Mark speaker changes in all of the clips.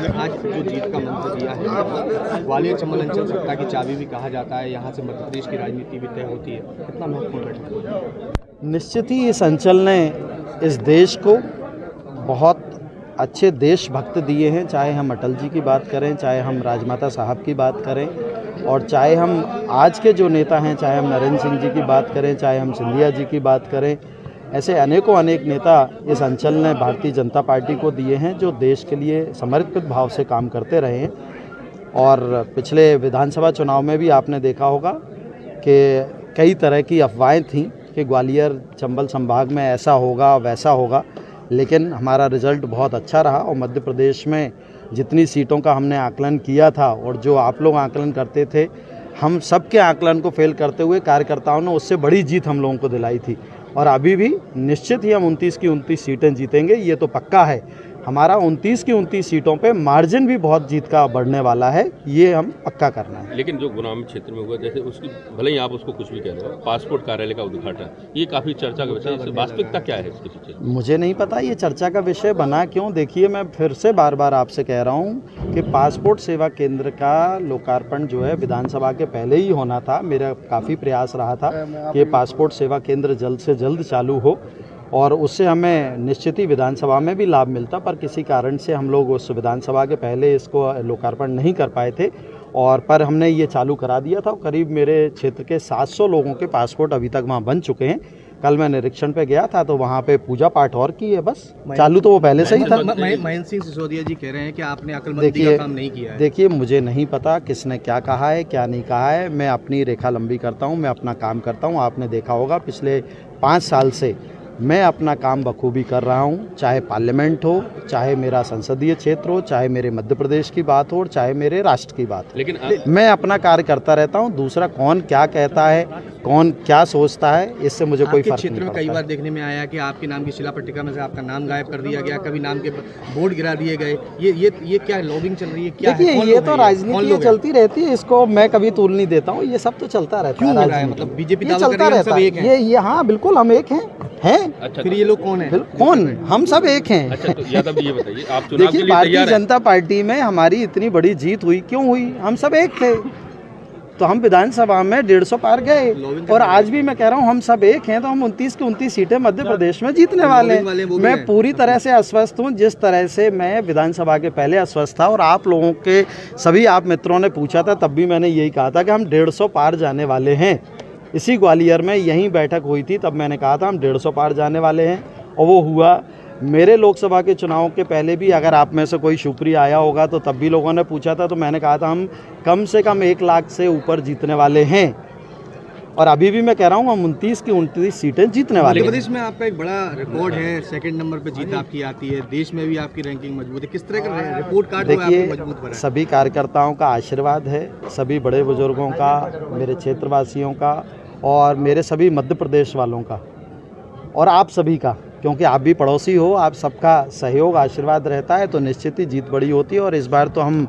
Speaker 1: आज जो जीत का मंत्र दिया है, ग्वालियर चंबल अंचल सत्ता की चाबी भी कहा जाता है, यहाँ से मध्य प्रदेश की राजनीति भी तय होती है, कितना महत्वपूर्ण बैठक?
Speaker 2: निश्चित ही इस अंचल ने इस देश को बहुत अच्छे देशभक्त दिए हैं, चाहे हम अटल जी की बात करें, चाहे हम राजमाता साहब की बात करें, और चाहे हम आज के जो नेता हैं, चाहे हम नरेंद्र सिंह जी की बात करें, चाहे हम सिंधिया जी की बात करें, ऐसे अनेकों अनेक नेता इस अंचल ने भारतीय जनता पार्टी को दिए हैं जो देश के लिए समर्पित भाव से काम करते रहे हैं। और पिछले विधानसभा चुनाव में भी आपने देखा होगा कि कई तरह की अफवाहें थीं कि ग्वालियर चंबल संभाग में ऐसा होगा वैसा होगा, लेकिन हमारा रिज़ल्ट बहुत अच्छा रहा और मध्य प्रदेश में जितनी सीटों का हमने आकलन किया था और जो आप लोग आकलन करते थे, हम सबके आकलन को फेल करते हुए कार्यकर्ताओं ने उससे बड़ी जीत हम लोगों को दिलाई थी। और अभी भी निश्चित ही हम 29 की 29 सीटें जीतेंगे, ये तो पक्का है। हमारा 29 की 29 सीटों पे मार्जिन भी बहुत जीत का बढ़ने वाला है, ये हम पक्का करना है।
Speaker 3: लेकिन जो ग्रामीण क्षेत्र में हुआ, जैसे उसकी भले ही आप उसको कुछ भी कह रहे हो, पासपोर्ट कार्यालय का उद्घाटन, ये काफ़ी चर्चा का विषय है। वास्तविकता क्या है इसके पीछे? मुझे
Speaker 2: नहीं पता ये चर्चा का विषय बना क्यों। देखिए, मैं फिर से बार बार आपसे कह रहा हूँ कि पासपोर्ट सेवा केंद्र का लोकार्पण जो है विधानसभा के पहले ही होना था। मेरा काफ़ी प्रयास रहा था कि पासपोर्ट सेवा केंद्र जल्द से जल्द चालू हो और उससे हमें निश्चित ही विधानसभा में भी लाभ मिलता, पर किसी कारण से हम लोग उस विधानसभा के पहले इसको लोकार्पण नहीं कर पाए थे। और पर हमने ये चालू करा दिया था। करीब मेरे क्षेत्र के 700 लोगों के पासपोर्ट अभी तक वहाँ बन चुके हैं। कल मैं निरीक्षण पे गया था तो वहाँ पे पूजा पाठ और की है, बस चालू तो वो पहले से ही था।
Speaker 1: महेंद्र सिंह सिसोदिया जी कह रहे हैं कि आपने अक्लमंदी का काम नहीं किया है।
Speaker 2: देखिए, मुझे नहीं पता किसने क्या कहा है क्या नहीं कहा है। मैं अपनी रेखा लंबी करता हूँ, मैं अपना काम करता हूँ। आपने देखा होगा पिछले 5 साल से मैं अपना काम बखूबी कर रहा हूँ, चाहे पार्लियामेंट हो, चाहे मेरा संसदीय क्षेत्र हो, चाहे मेरे मध्य प्रदेश की बात हो और चाहे मेरे राष्ट्र की बात हो।
Speaker 3: लेकिन
Speaker 2: मैं अपना कार्य करता रहता हूँ। दूसरा कौन क्या कहता है, कौन क्या सोचता है, इससे मुझे कोई फर्क नहीं पड़ता।
Speaker 1: क्षेत्र में कई बार देखने में आया कि आपके नाम की शिला पट्टिका में से आपका नाम गायब कर दिया गया, कभी नाम के बोर्ड गिरा दिए गए। ये क्या लॉबिंग चल रही है? क्या
Speaker 2: देखिए, ये तो राजनीति चलती रहती है, इसको मैं कभी तूल नहीं देता हूँ। ये सब तो चलता रहता है।
Speaker 1: मतलब बीजेपी
Speaker 2: चलता रहता है। ये हाँ, बिल्कुल हम एक हैं।
Speaker 3: अच्छा,
Speaker 2: फिर ये लोग कौन है? कौन? हम सब एक हैं।
Speaker 3: अच्छा, तो यादव ये बताइए, आप चुनाव के लिए
Speaker 2: भारतीय जनता पार्टी में हमारी इतनी बड़ी जीत हुई क्यों हुई? हम सब एक थे, तो हम विधानसभा में 150 पार गए। और आज भी मैं कह रहा हूँ हम सब एक हैं, तो हम 29 की 29 सीटें मध्य प्रदेश में जीतने वाले हैं। मैं पूरी तरह से आश्वस्त हूँ, जिस तरह से मैं विधानसभा के पहले आश्वस्त था। और आप लोगों के सभी आप मित्रों ने पूछा था, तब भी मैंने यही कहा था कि हम 150 पार जाने वाले हैं। इसी ग्वालियर में यहीं बैठक हुई थी, तब मैंने कहा था हम 150 पार जाने वाले हैं, और वो हुआ। मेरे लोकसभा के चुनाव के पहले भी अगर आप में से कोई शुक्रिया आया होगा तो तब भी लोगों ने पूछा था, तो मैंने कहा था हम कम से कम 1 लाख से ऊपर जीतने वाले हैं। और अभी भी मैं कह रहा हूँ हम 29 की 29 सीटें जीतने वाले हैं।
Speaker 1: मध्य प्रदेश में आपका एक बड़ा रिकॉर्ड है, 2nd नंबर पे जीत आपकी आती है, देश में भी आपकी रैंकिंग मजबूत है। किस तरह का रिपोर्ट कार्ड मजबूत बना है?
Speaker 2: सभी कार्यकर्ताओं का आशीर्वाद है, सभी बड़े बुजुर्गों का, मेरे क्षेत्रवासियों का और मेरे सभी मध्य प्रदेश वालों का और आप सभी का, क्योंकि आप भी पड़ोसी हो, आप सबका सहयोग आशीर्वाद रहता है तो निश्चित ही जीत बड़ी होती है। और इस बार तो हम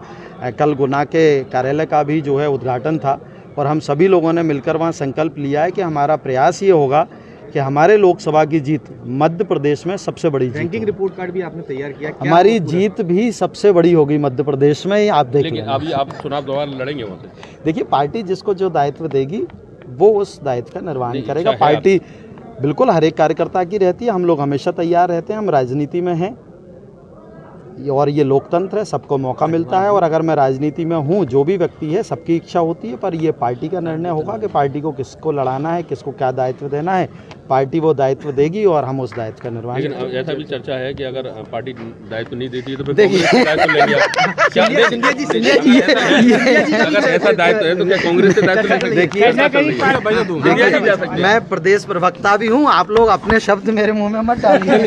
Speaker 2: कल गुना के कार्यालय का भी जो है उद्घाटन था और हम सभी लोगों ने मिलकर वहाँ संकल्प लिया है कि हमारा प्रयास ये होगा कि हमारे लोकसभा की जीत मध्य प्रदेश में सबसे बड़ी जीत।
Speaker 1: रैंकिंग रिपोर्ट कार्ड भी आपने तैयार किया?
Speaker 2: हमारी जीत भी सबसे बड़ी होगी मध्य प्रदेश में, आप देख लेंगे।
Speaker 3: अभी आप चुनाव दौरान लड़ेंगे वहाँ से?
Speaker 2: देखिए, पार्टी जिसको जो दायित्व देगी वो उस दायित्व का निर्वहन करेगा। पार्टी बिल्कुल हर एक कार्यकर्ता की रहती है, हम लोग हमेशा तैयार रहते हैं, हम राजनीति में हैं और ये लोकतंत्र है, सबको मौका मिलता है। और अगर मैं राजनीति में हूँ, जो भी व्यक्ति है सबकी इच्छा होती है, पर ये पार्टी का निर्णय होगा कि पार्टी को किसको लड़ाना है, किसको क्या दायित्व देना है। पार्टी वो दायित्व देगी और हम उस दायित्व का निर्वहन करेंगे।
Speaker 3: लेकिन ऐसा भी चर्चा है कि अगर पार्टी दायित्व नहीं देती है तो फिर दायित्व लेंगे आप? अगर ऐसा दायित्व है तो क्या कांग्रेस से दायित्व ले?
Speaker 2: देखिए, मैं प्रदेश प्रवक्ता भी हूँ, आप लोग अपने शब्द मेरे मुंह में मत डालिए।